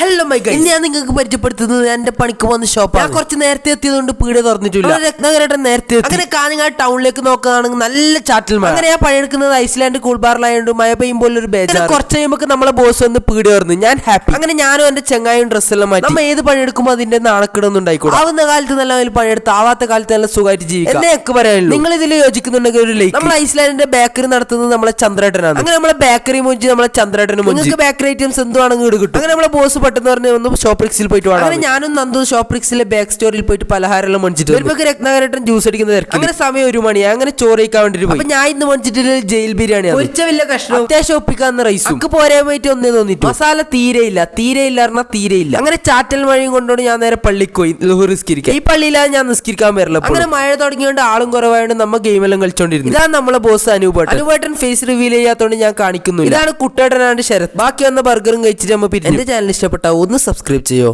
Hello my guys, ഞാൻ നിങ്ങൾക്ക് പരിചയപ്പെടുത്തുന്നത് എന്റെ പണിക്ക് പോകുന്ന ഷോപ്പാണ്. ഞാൻ കുറച്ച് നേരത്തെ എത്തിയതുകൊണ്ട് പീടിക തുറന്നിട്ടില്ല. രത്നാകരേട്ടൻ നേരത്തെ അങ്ങനെ കാഞ്ഞങ്ങാട് ടൗണിലേക്ക് നോക്കുകയാണെങ്കിൽ നല്ല ചാറ്റൽ മഴ. അങ്ങനെ ഞാൻ പണിയെടുക്കുന്നത് ഐസ്ലാൻഡ് കൂൾബാറിലായതുകൊണ്ട് മഴ പെയ്യുമ്പോൾ ഒരു ബേജാറ്. കുറച്ച് കഴിയുമ്പോൾ നമ്മളെ ബോസ് വന്ന് പീടിക തുറന്നു. ഞാൻ ഹാപ്പി. അങ്ങനെ ഞാനും എന്റെ ചെങ്ങായും ഡ്രസ്സെല്ലാം മാറ്റി. നമ്മൾ ഏത് പണിയെടുക്കുമ്പോൾ അതിന്റെ നാണക്കിടൊന്നും ഉണ്ടായിക്കോട്ടെ. ആവുന്ന കാലത്ത് നല്ല പണിയെടുത്ത് ആവാത്ത കാലത്ത് നല്ല സുഖമായിട്ട് ജീവിക്കാം എന്നൊക്കെ പറയാനുള്ളൂ. നിങ്ങൾ ഇതിൽ യോജിക്കുന്നുണ്ടെങ്കിൽ ഒരു ലൈക്ക്. നമ്മൾ ഐസ്ലാൻഡിന്റെ ബേക്കറി നടത്തുന്നത് നമ്മളെ ചന്ദ്രേട്ടനാണ്. അങ്ങനെ നമ്മളെ ബേക്കറി മുഞ്ചി നമ്മളെ ചന്ദ്രേട്ടനും നിങ്ങൾക്ക് ബേക്കറി ഐറ്റംസ് എന്തുവാണെങ്കിൽ ഇവിടെ കിട്ടും. അങ്ങനെ നമ്മളെ ബോസ് പെട്ടെന്ന് പറഞ്ഞ് ഒന്ന് ഷോപ്രിക്സിൽ പോയിട്ട് വേണം. അങ്ങനെ ഞാനും നന്ദു ഷോപ്രിക്സിലെ ബാക്ക് സ്റ്റോറിൽ പോയിട്ട് പലഹാരം മേടിച്ചിട്ട് വരുമ്പോൾ രത്നാകരേട്ടൻ ജ്യൂസ് അടിക്കുന്ന തിരക്ക്. അങ്ങനെ സമയം 1 മണി. അങ്ങനെ ചോറ് കഴിക്കാൻ വേണ്ടിട്ട് പോയി. അപ്പൊ ഞാൻ ഇന്ന് മേടിച്ചിട്ട് ജയിൽ ബിരിയാണി ഒഴിച്ച വലിയ കഷ്ണം അത്യാവശ്യം ഒപ്പിക്കാവുന്ന റൈസും ഒക്കെ പോരാൻ പോയിട്ട് ഒന്നേ തോന്നിട്ട് മസാല തീരെയില്ല പറഞ്ഞാൽ തീരെയില്ല. അങ്ങനെ ചാറ്റൽ മഴയും കൊണ്ടുകൊണ്ട് ഞാൻ നേരെ പള്ളിക്ക് പോയി നിസ്കരിക്കാം. ഈ പള്ളിയിലാണ് ഞാൻ നിസ്കരിക്കാൻ വരില്ല. അങ്ങനെ മഴ തുടങ്ങിയോണ്ട് ആളും കുറവായോണ്ട് നമ്മ ഗെയിമെല്ലാം കളിച്ചോണ്ടിരുന്നു. ഇതാണ് നമ്മളെ ബോസ് അനുപേട്ടൻ ഫേസ് റിവീൽ ചെയ്യാത്തോണ്ട് ഞാൻ കാണിക്കുന്നു. ഇതാണ് കുട്ടേട്ടനാണ്ട് ശരത്. ബാക്കി വന്ന ബർഗറും കഴിച്ചിട്ട് നമ്മ പിന്നെ എന്റെ ചാനൽ ഇഷ്ടപ്പെട്ടാൽ ഒന്ന് സബ്സ്ക്രൈബ് ചെയ്യോ.